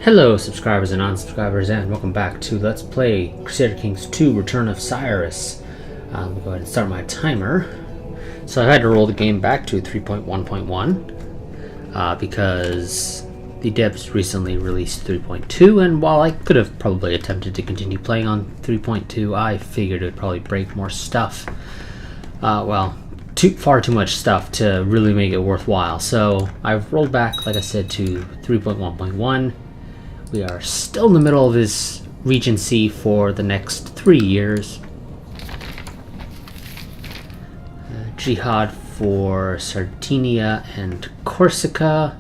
Hello subscribers and non-subscribers, and welcome back to Let's Play Crusader Kings 2 Return of Cyrus. Let me go ahead and start my timer. So I had to roll the game back to 3.1.1 because the devs recently released 3.2, and while I could have probably attempted to continue playing on 3.2, I figured it would probably break more stuff. Far too much stuff to really make it worthwhile. So I've rolled back, like I said, to 3.1.1. We are still in the middle of his regency for the next 3 years. Jihad for Sardinia and Corsica.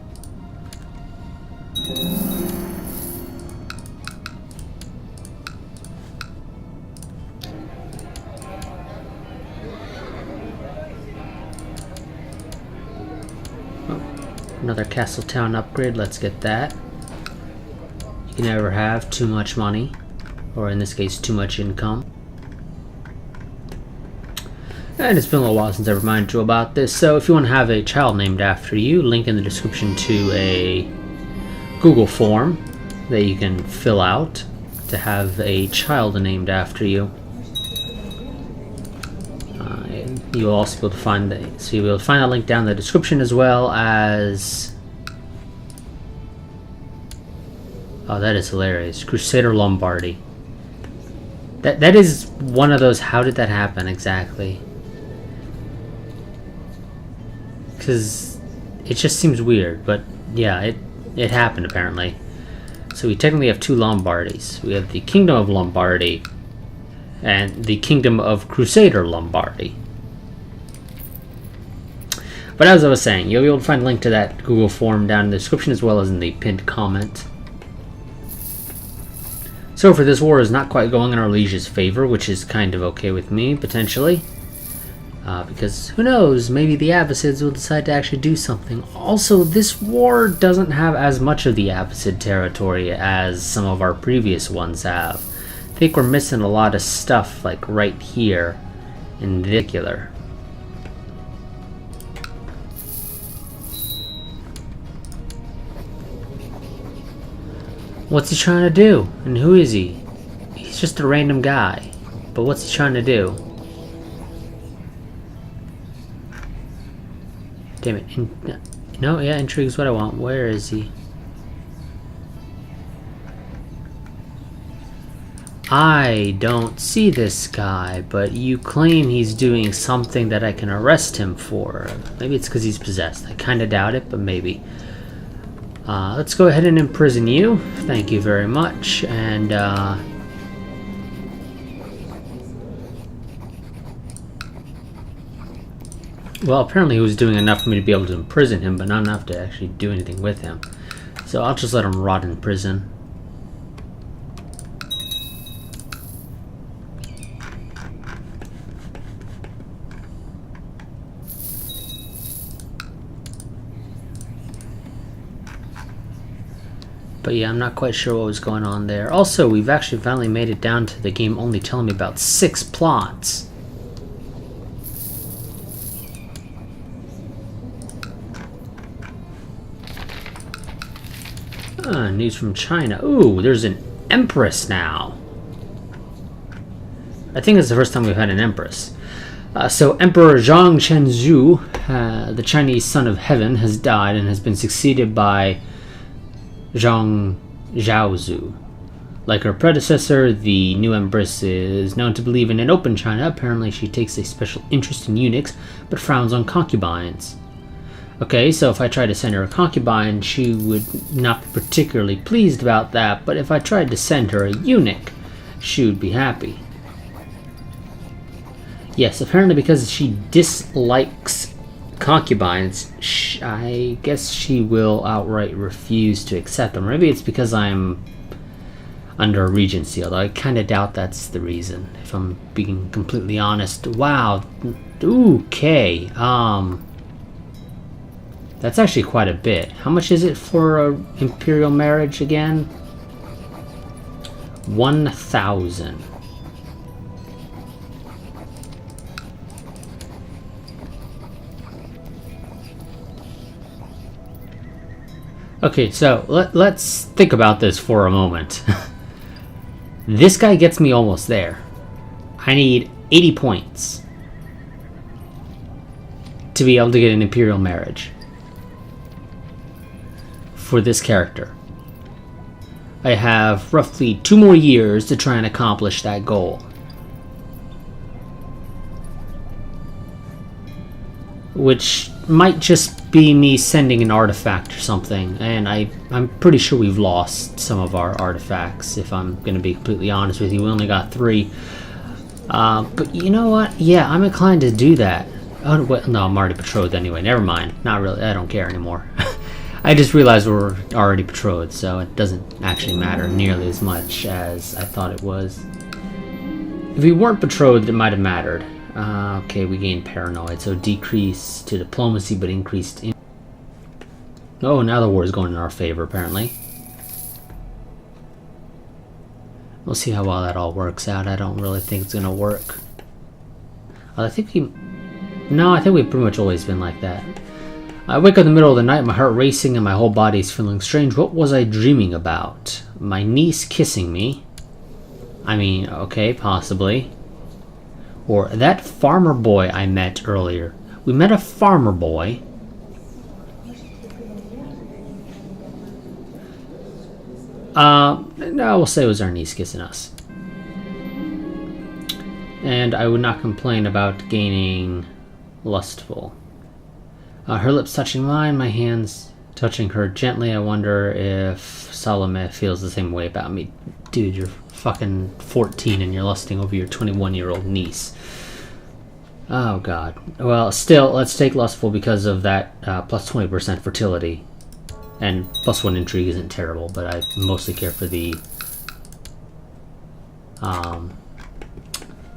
Another castle town upgrade, let's get that. You can never have too much money, or in this case too much income. And it's been a little while since I reminded you about this, so if you want to have a child named after you, link in the description to a Google form that you can fill out to have a child named after you. You'll also be able to find you'll be able to find that link down in the description, as well as that is hilarious. Crusader Lombardy. That is one of those, how did that happen exactly? Because it just seems weird, but yeah, it happened apparently. So we technically have two Lombardis. We have the Kingdom of Lombardy and the Kingdom of Crusader Lombardy. But as I was saying, you'll be able to find a link to that Google form down in the description, as well as in the pinned comment. So for this war is not quite going in our liege's favor, which is kind of okay with me, potentially. Because who knows, maybe the Abbasids will decide to actually do something. Also, this war doesn't have as much of the Abbasid territory as some of our previous ones have. I think we're missing a lot of stuff, like right here in particular. What's he trying to do? And who is he? He's just a random guy. But what's he trying to do? Damn it. No, yeah, intrigue's what I want. Where is he? I don't see this guy, but you claim he's doing something that I can arrest him for. Maybe it's because he's possessed. I kind of doubt it, but maybe. Let's go ahead and imprison you. Thank you very much. And, well, apparently he was doing enough for me to be able to imprison him, but not enough to actually do anything with him. So I'll just let him rot in prison. But yeah, I'm not quite sure what was going on there. Also, we've actually finally made it down to the game only telling me about 6 plots. News from China. Ooh, there's an empress now. I think it's the first time we've had an empress. So Emperor Zhang Chenzhou, the Chinese son of heaven, has died and has been succeeded by Zhang Zhaozu. Like her predecessor, the new empress is known to believe in an open China. Apparently she takes a special interest in eunuchs, but frowns on concubines. Okay, so if I tried to send her a concubine, she would not be particularly pleased about that, but if I tried to send her a eunuch, she would be happy. Yes, apparently because she dislikes concubines, I guess she will outright refuse to accept them. Or maybe it's because I'm under a regency, although I kind of doubt that's the reason, if I'm being completely honest. Wow, okay, that's actually quite a bit. How much is it for an imperial marriage again? 1,000. Okay, so let's think about this for a moment. This guy gets me almost there. I need 80 points to be able to get an imperial marriage for this character. I have roughly 2 more years to try and accomplish that goal. Which might just be me sending an artifact or something, and I'm pretty sure we've lost some of our artifacts, if I'm going to be completely honest with you. We only got 3. But you know what? Yeah, I'm inclined to do that. Oh, well, no, I'm already betrothed anyway. Never mind. Not really. I don't care anymore. I just realized we're already betrothed, so it doesn't actually matter nearly as much as I thought it was. If we weren't betrothed, it might have mattered. Okay, we gained paranoid, so decrease to diplomacy, but increased in... Oh, now the war is going in our favor, apparently. We'll see how well that all works out. I don't really think it's gonna work. I think we... No, I think we've pretty much always been like that. I wake up in the middle of the night, my heart racing and my whole body is feeling strange. What was I dreaming about? My niece kissing me? I mean, okay, possibly. Or that farmer boy I met earlier. We met a farmer boy. No, we'll say it was our niece kissing us. And I would not complain about gaining lustful. Her lips touching mine, my hands touching her gently. I wonder if Salome feels the same way about me. Dude, you're fucking 14 and you're lusting over your 21-year-old niece. Oh god. Well, still, let's take lustful because of that plus 20% fertility. And plus 1 intrigue isn't terrible, but I mostly care for the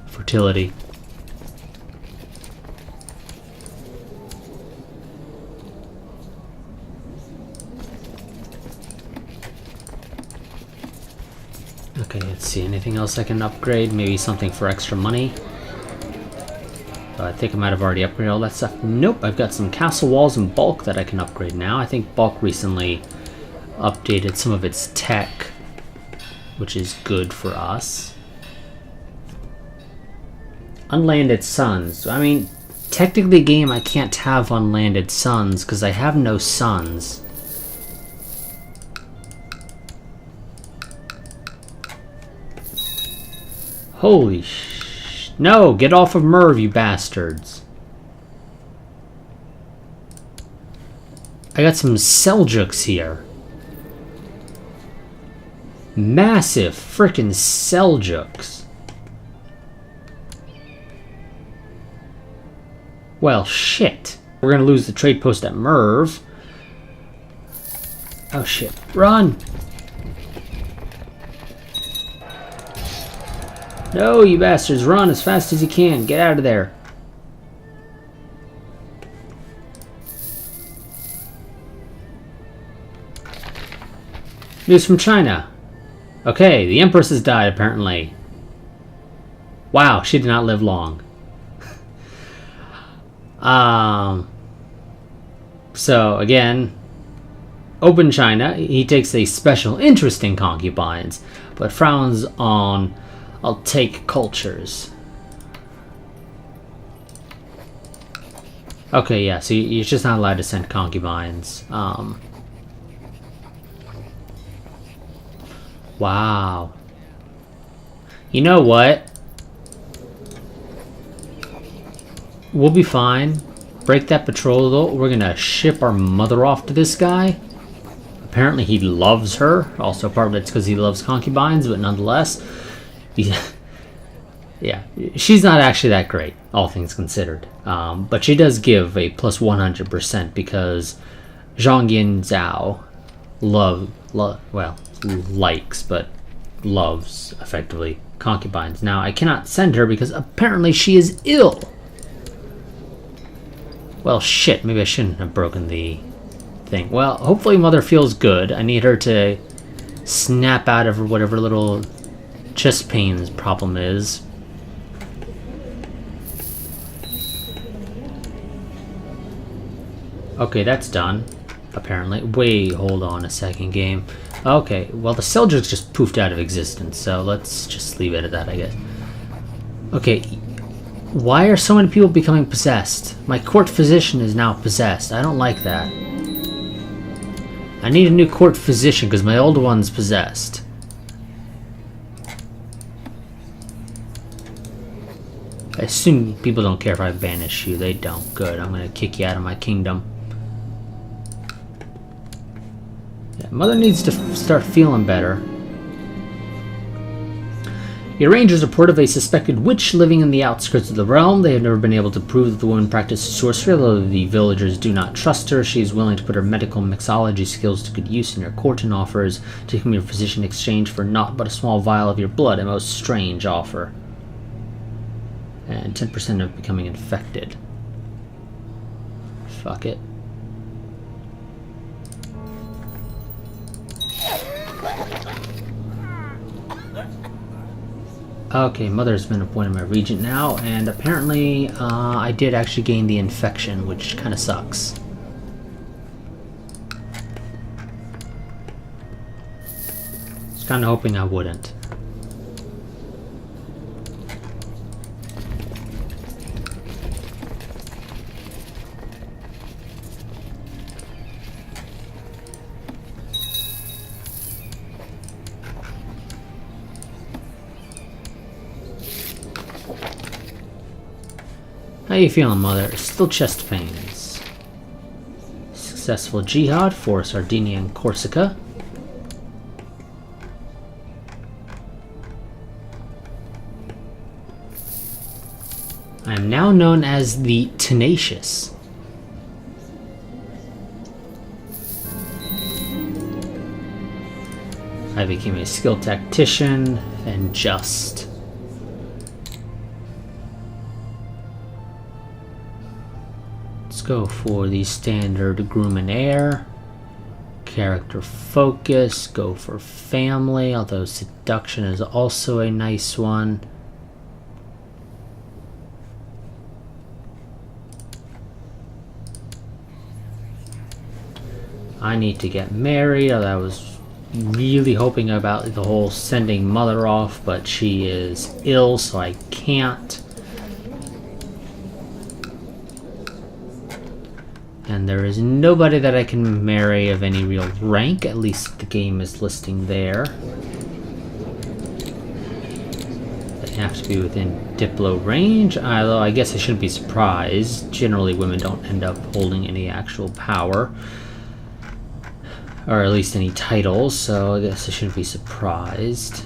fertility. Okay, let's see. Anything else I can upgrade? Maybe something for extra money? I think I might have already upgraded all that stuff. Nope, I've got some castle walls and bulk that I can upgrade now. I think bulk recently updated some of its tech, which is good for us. Unlanded suns. I mean, technically game I can't have unlanded suns because I have no suns. Holy no, get off of Merv, you bastards. I got some Seljuks here. Massive frickin' Seljuks. Well, shit. We're gonna lose the trade post at Merv. Oh shit. Run! No, you bastards, run as fast as you can. Get out of there. News from China. Okay, the Empress has died, apparently. Wow, she did not live long. So, again, open China. He takes a special interest in concubines, but frowns on... I'll take cultures. Okay, yeah, so you're just not allowed to send concubines. Wow. You know what? We'll be fine. Break that betrothal. We're gonna ship our mother off to this guy. Apparently he loves her. Also part of it's because he loves concubines, but nonetheless. Yeah, she's not actually that great, all things considered. But she does give a plus 100% because Zhang Yin Zhao likes, but loves, effectively, concubines. Now, I cannot send her because apparently she is ill. Well, shit, maybe I shouldn't have broken the thing. Well, hopefully Mother feels good. I need her to snap out of whatever little chest pains problem is. Okay, that's done. apparently. Wait, hold on a second, game. Okay, well, the Seljuks just poofed out of existence, so let's just leave it at that, I guess. Okay, why are so many people becoming possessed? My court physician is now possessed. I don't like that. I need a new court physician because my old one's possessed. I assume people don't care if I banish you. They don't. Good. I'm going to kick you out of my kingdom. Yeah, Mother needs to start feeling better. Your rangers report of a suspected witch living in the outskirts of the realm. They have never been able to prove that the woman practiced sorcery, although the villagers do not trust her. She is willing to put her medical mixology skills to good use in your court and offers to become your physician in exchange for naught but a small vial of your blood. A most strange offer. And 10% of becoming infected. Fuck it. Okay, Mother's been appointed my regent now, and apparently I did actually gain the infection, which kind of sucks. I was kind of hoping I wouldn't. How you feeling, Mother? Still chest pains. Successful jihad for Sardinia and Corsica. I am now known as the Tenacious. I became a skilled tactician and just. Go for the standard groom and heir. Character focus, go for family, although seduction is also a nice one. I need to get married, although I was really hoping about the whole sending Mother off, but she is ill, so I can't. And there is nobody that I can marry of any real rank, at least the game is listing there. They have to be within Diplo range, although I guess I shouldn't be surprised. Generally women don't end up holding any actual power. Or at least any titles, so I guess I shouldn't be surprised.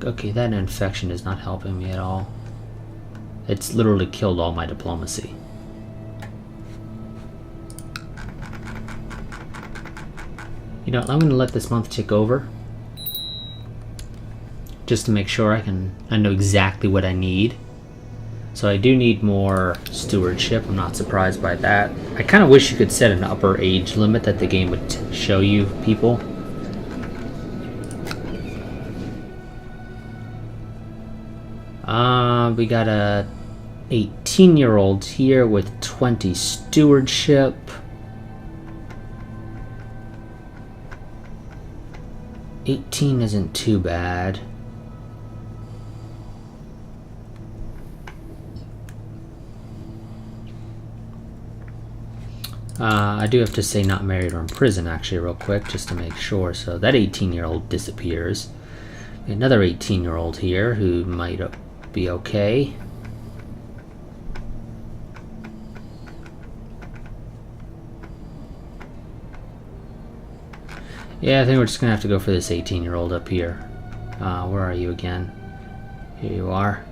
Okay, that infection is not helping me at all. It's literally killed all my diplomacy. You know, I'm going to let this month tick over. Just to make sure I know exactly what I need. So I do need more stewardship. I'm not surprised by that. I kind of wish you could set an upper age limit that the game would show you people. We got a 18-year-old here with 20 stewardship. $18 isn't too bad. I do have to say not married or in prison actually real quick just to make sure. So that 18-year-old disappears. Another 18-year-old here who might be okay. Yeah, I think we're just gonna have to go for this 18-year-old up here. Where are you again? Here you are.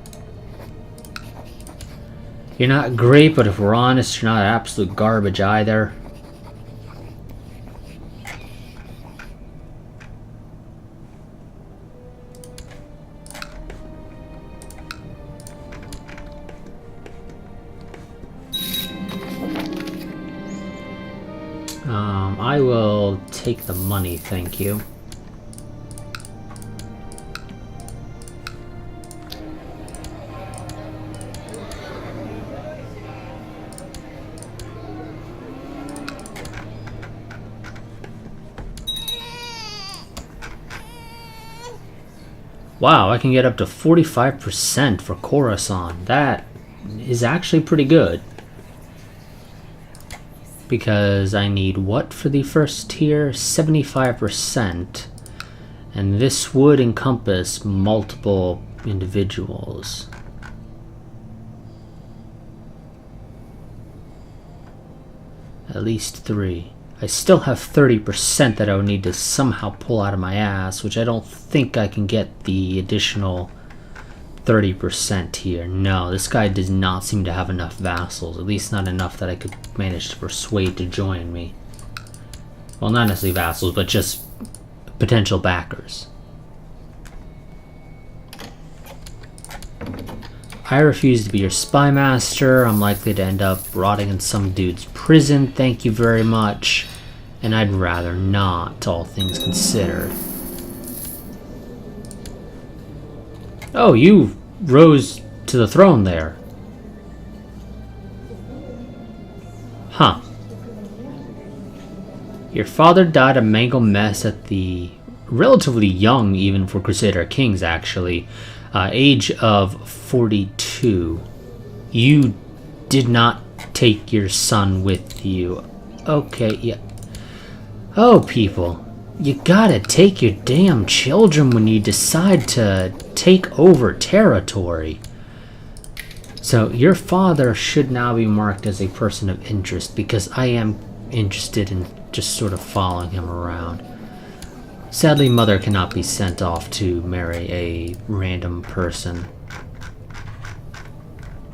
You're not great, but if we're honest, you're not absolute garbage either. I will take the money, thank you. Wow, I can get up to 45% for Khorasan. That is actually pretty good. Because I need what for the first tier? 75%. And this would encompass multiple individuals. At least 3. I still have 30% that I would need to somehow pull out of my ass, which I don't think I can get the additional 30% here. No, this guy does not seem to have enough vassals, at least not enough that I could manage to persuade to join me. Well, not necessarily vassals, but just potential backers. I refuse to be your spy master. I'm likely to end up rotting in some dude's prison, thank you very much. And I'd rather not, all things considered. Oh, you rose to the throne there. Huh. Your father died a mangled mess at the relatively young, even for Crusader kings, actually, age of 42. You did not take your son with you. Okay, yeah. Oh, people, you gotta take your damn children when you decide to take over territory. So your father should now be marked as a person of interest, because I am interested in just sort of following him around. Sadly, mother cannot be sent off to marry a random person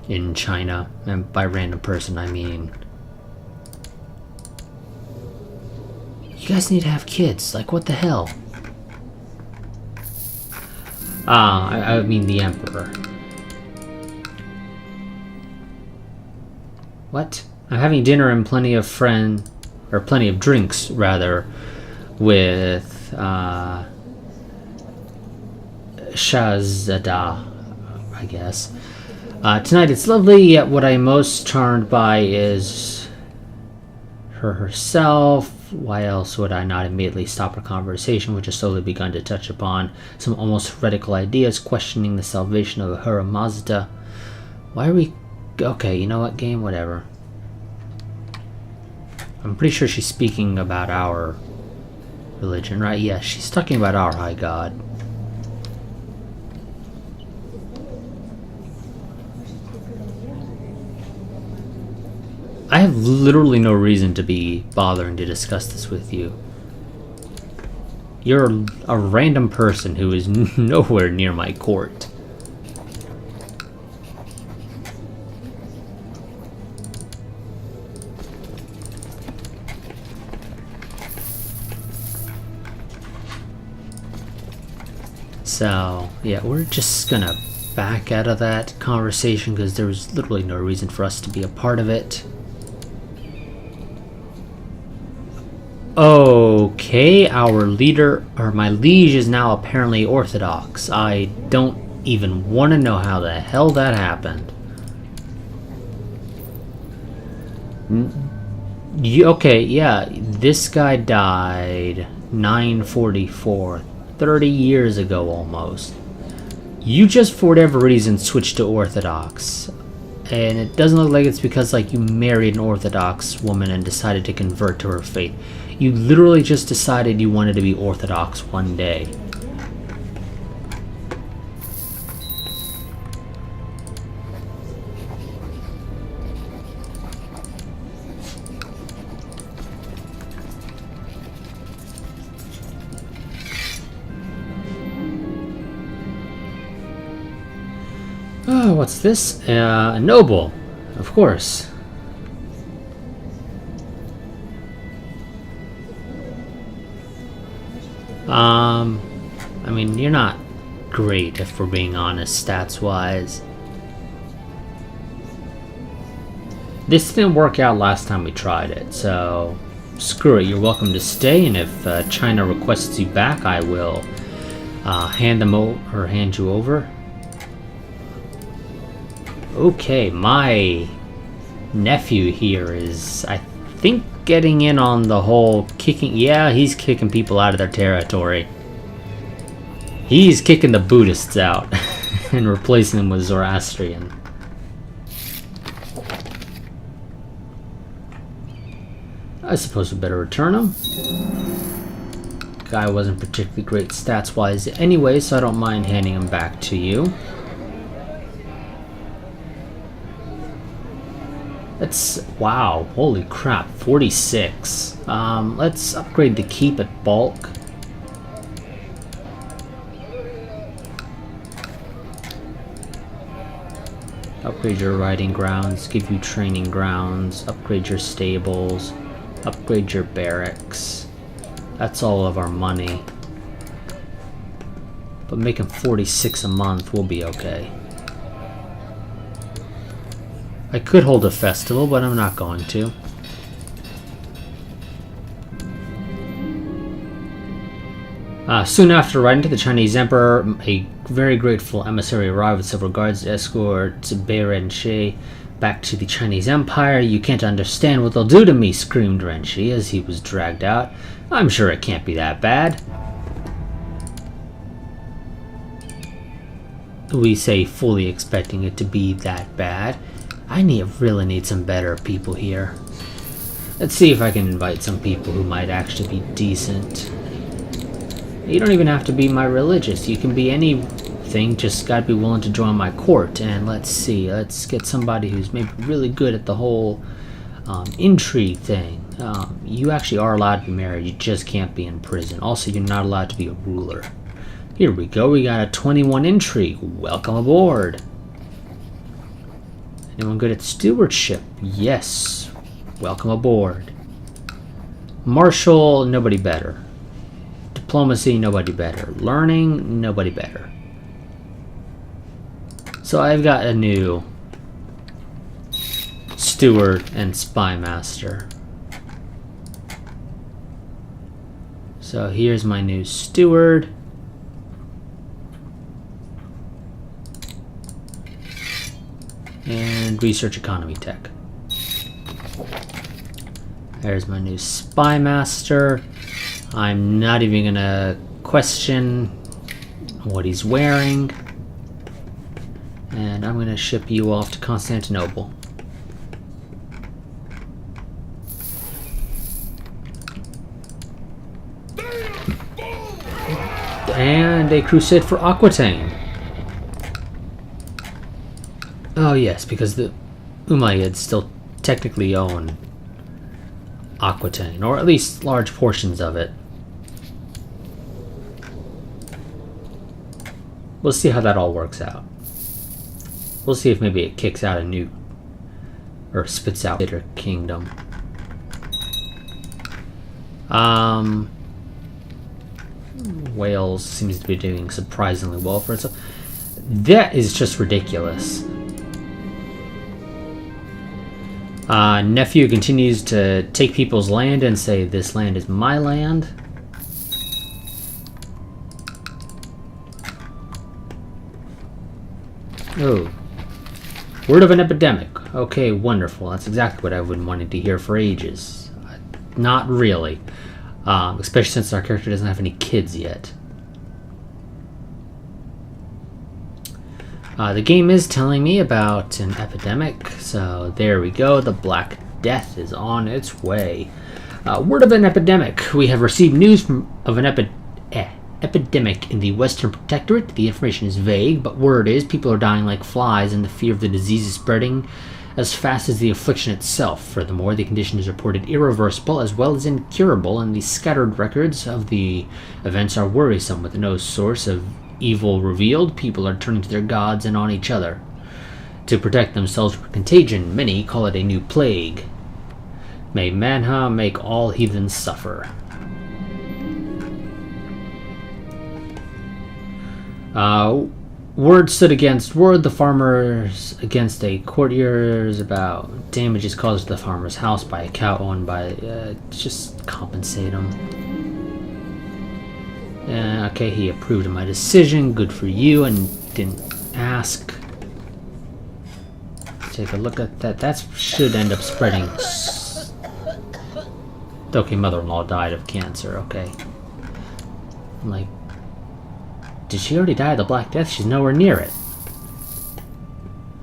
in China, and by random person I mean you guys need to have kids. Like, what the hell? I mean the Emperor. What? I'm having dinner and plenty of drinks, rather, with Shahzada, I guess. Tonight it's lovely, yet what I'm most charmed by is her herself. Why else would I not immediately stop her conversation, which has slowly begun to touch upon some almost heretical ideas, questioning the salvation of Ahura Mazda? Why are we... Okay, you know what, game? Whatever. I'm pretty sure she's speaking about our religion, right? Yeah, she's talking about our high god. I have literally no reason to be bothering to discuss this with you. You're a random person who is nowhere near my court. So, yeah, we're just gonna back out of that conversation because there was literally no reason for us to be a part of it. Okay, our leader, or my liege, is now apparently Orthodox. I don't even want to know how the hell that happened. Okay, yeah, this guy died 944, 30 years ago almost. You just, for whatever reason, switched to Orthodox. And it doesn't look like it's because, like, you married an Orthodox woman and decided to convert to her faith. You literally just decided you wanted to be Orthodox one day. Oh, what's this? A noble, of course. I mean, you're not great, if we're being honest, stats-wise. This didn't work out last time we tried it, so screw it. You're welcome to stay, and if China requests you back, I will hand you over. Okay, my nephew here is, I think, getting in on the whole kicking. Yeah, he's kicking people out of their territory. He's kicking the Buddhists out and replacing them with Zoroastrian. I suppose we better return him. Guy wasn't particularly great stats-wise anyway, so I don't mind handing him back to you. That's... wow, holy crap, 46. Let's upgrade the keep at bulk. Upgrade your riding grounds, give you training grounds, upgrade your stables, upgrade your barracks. That's all of our money. But making 46 a month will be okay. I could hold a festival, but I'm not going to. Soon after riding to the Chinese Emperor, a very grateful emissary arrived with several guards to escort Bei Renshi back to the Chinese Empire. You can't understand what they'll do to me, screamed Renshi as he was dragged out. I'm sure it can't be that bad. We say fully expecting it to be that bad. I really need some better people here. Let's see if I can invite some people who might actually be decent. You don't even have to be my religious. You can be anything, just gotta be willing to join my court. And let's see, let's get somebody who's maybe really good at the whole intrigue thing. You actually are allowed to be married, you just can't be in prison. Also, you're not allowed to be a ruler. Here we go, we got a 21 intrigue. Welcome aboard. Anyone good at stewardship? Yes. Welcome aboard. Martial, nobody better. Diplomacy, nobody better. Learning, nobody better. So I've got a new steward and spy master. So here's my new steward. And research economy tech. There's my new spy master. I'm not even gonna question what he's wearing. And I'm gonna ship you off to Constantinople. And a crusade for Aquitaine. Oh yes, because the Umayyads still technically own Aquitaine, or at least large portions of it. We'll see how that all works out. We'll see if maybe it kicks out a new, or spits out a kingdom. Wales seems to be doing surprisingly well for itself. That is just ridiculous. Nephew continues to take people's land and say, this land is my land. Oh. Word of an epidemic. Okay, wonderful. That's exactly what I've been wanting to hear for ages. Not really. Especially since our character doesn't have any kids yet. The game is telling me about an epidemic, so there we go. The Black Death is on its way. Word of an epidemic. We have received news of an epidemic in the Western Protectorate. The information is vague, but word is people are dying like flies and the fear of the disease is spreading as fast as the affliction itself. Furthermore, the condition is reported irreversible as well as incurable, and the scattered records of the events are worrisome. With no source of evil revealed, people are turning to their gods and on each other to protect themselves from contagion. Many call it a new plague. May Manha make all heathens suffer. Word stood against word. The farmers against a courtiers about damages caused to the farmer's house by a cow owned by... just compensate him. Okay, he approved of my decision. Good for you, and didn't ask. Take a look at that. That should end up spreading. Okay, mother-in-law died of cancer. Okay. I'm like, Did she already die of the Black Death? She's nowhere near it.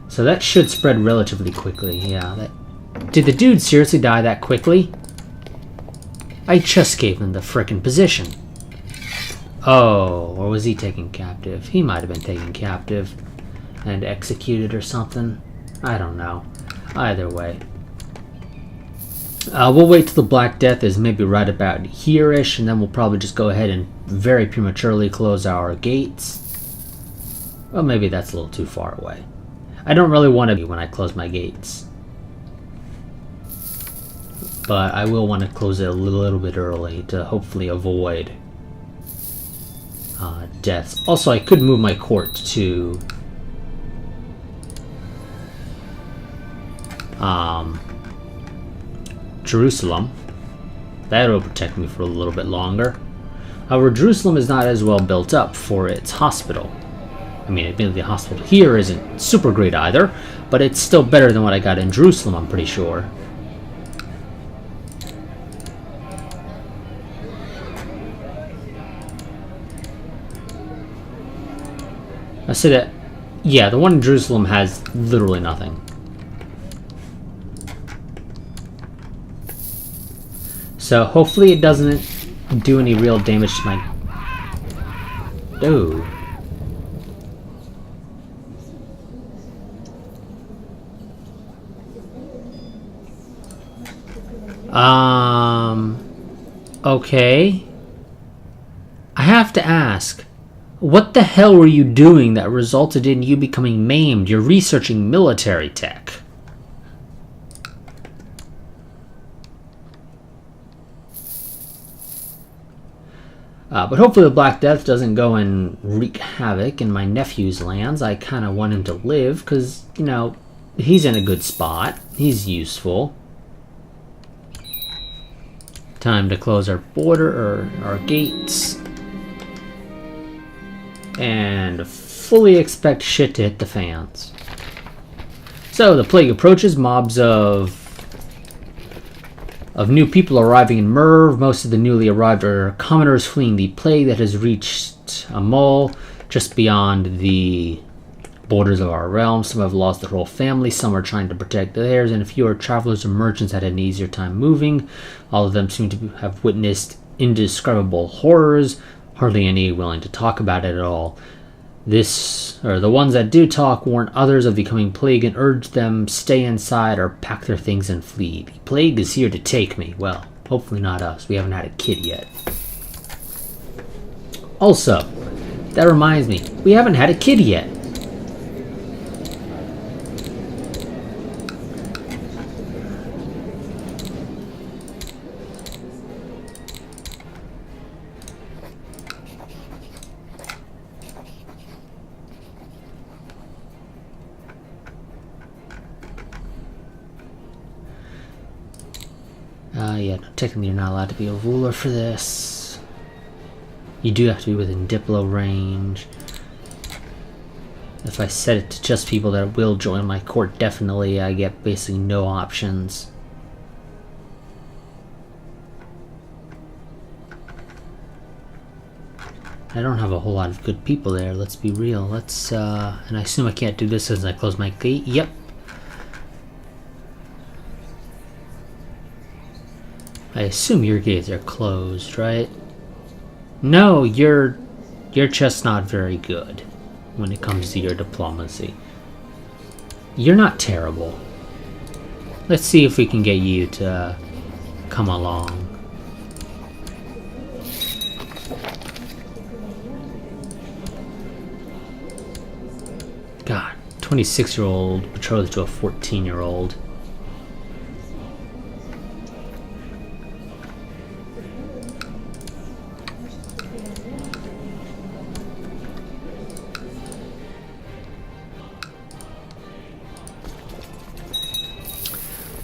So that should spread relatively quickly. Yeah, did the dude seriously die that quickly? I just gave him the frickin' position. Oh, or was he taken captive? He might have been taken captive and executed or something. I don't know. Either way. We'll wait till the Black Death is maybe right about here-ish, and then we'll probably just go ahead and very prematurely close our gates. Well, maybe that's a little too far away. I don't really want to be when I close my gates. But I will want to close it a little bit early to hopefully avoid deaths. Also, I could move my court to Jerusalem. That'll protect me for a little bit longer. However, Jerusalem is not as well built up for its hospital. I mean, admittedly, the hospital here isn't super great either, but it's still better than what I got in Jerusalem, I'm pretty sure. I said that, yeah, the one in Jerusalem has literally nothing. So hopefully it doesn't do any real damage to my... Oh. Okay. I have to ask, what the hell were you doing that resulted in you becoming maimed? You're researching military tech. But hopefully the Black Death doesn't go and wreak havoc in my nephew's lands. I kind of want him to live because, you know, he's in a good spot. He's useful. Time to close our border, or our gates. And fully expect shit to hit the fans. So the plague approaches. Mobs of new people arriving in Merv. Most of the newly arrived are commoners fleeing the plague that has reached a mole just beyond the borders of our realm. Some have lost their whole family, some are trying to protect theirs, and a few are travelers or merchants that had an easier time moving. All of them seem to have witnessed indescribable horrors, hardly any willing to talk about it at all. The ones that do talk warn others of the coming plague and urge them stay inside or pack their things and flee. The plague is here to take me. Well, hopefully not us. We haven't had a kid yet. Also, that reminds me, we haven't had a kid yet. Yeah, no, technically you're not allowed to be a ruler for this. You do have to be within Diplo range. If I set it to just people that will join my court, definitely I get basically no options. I don't have a whole lot of good people there, let's be real. Let's, and I assume I can't do this as I close my gate. Yep. I assume your gates are closed, right? No, you're just not very good when it comes to your diplomacy. You're not terrible. Let's see if we can get you to come along. God, 26-year-old betrothed to a 14-year-old.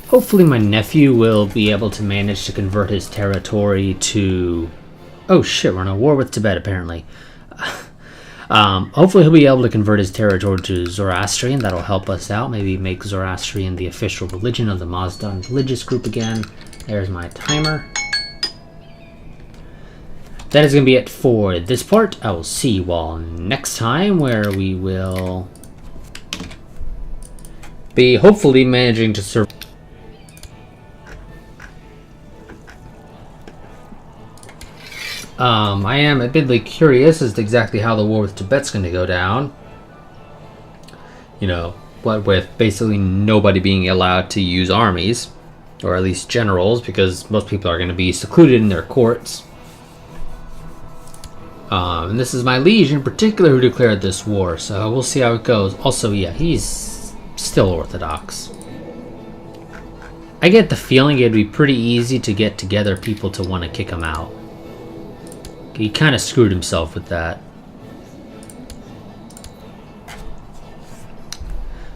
Hopefully my nephew will be able to manage to convert his territory to... Oh shit, we're in a war with Tibet apparently. Hopefully he'll be able to convert his territory to Zoroastrian. That'll help us out. Maybe make Zoroastrian the official religion of the Mazdan religious group again. There's my timer. that is going to be it for this part. I will see you all next time, where we will be hopefully managing to survive. I am admittedly curious as to exactly how the war with Tibet's going to go down. You know, what with basically nobody being allowed to use armies, or at least generals, because most people are going to be secluded in their courts. And this is my liege in particular who declared this war, so we'll see how it goes. Also, yeah, he's still Orthodox. I get the feeling it'd be pretty easy to get together people to want to kick him out. He kind of screwed himself with that.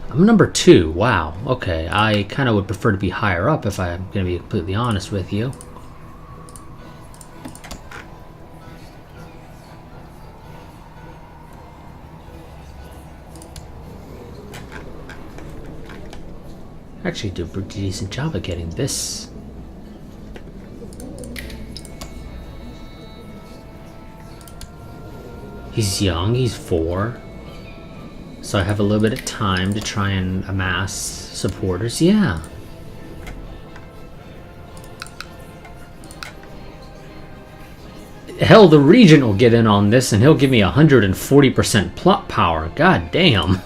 I'm number 2. Wow. Okay. I kind of would prefer to be higher up if I'm going to be completely honest with you. Actually, did a pretty decent job of getting this. He's young, he's 4. So I have a little bit of time to try and amass supporters. Yeah. Hell, the regent will get in on this and he'll give me 140% plot power. God damn.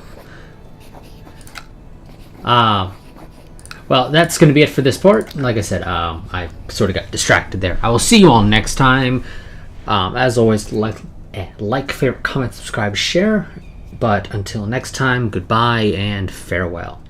Well, that's going to be it for this part. Like I said, I sort of got distracted there. I will see you all next time. As always, like, favorite, comment, subscribe, share. But until next time, goodbye and farewell.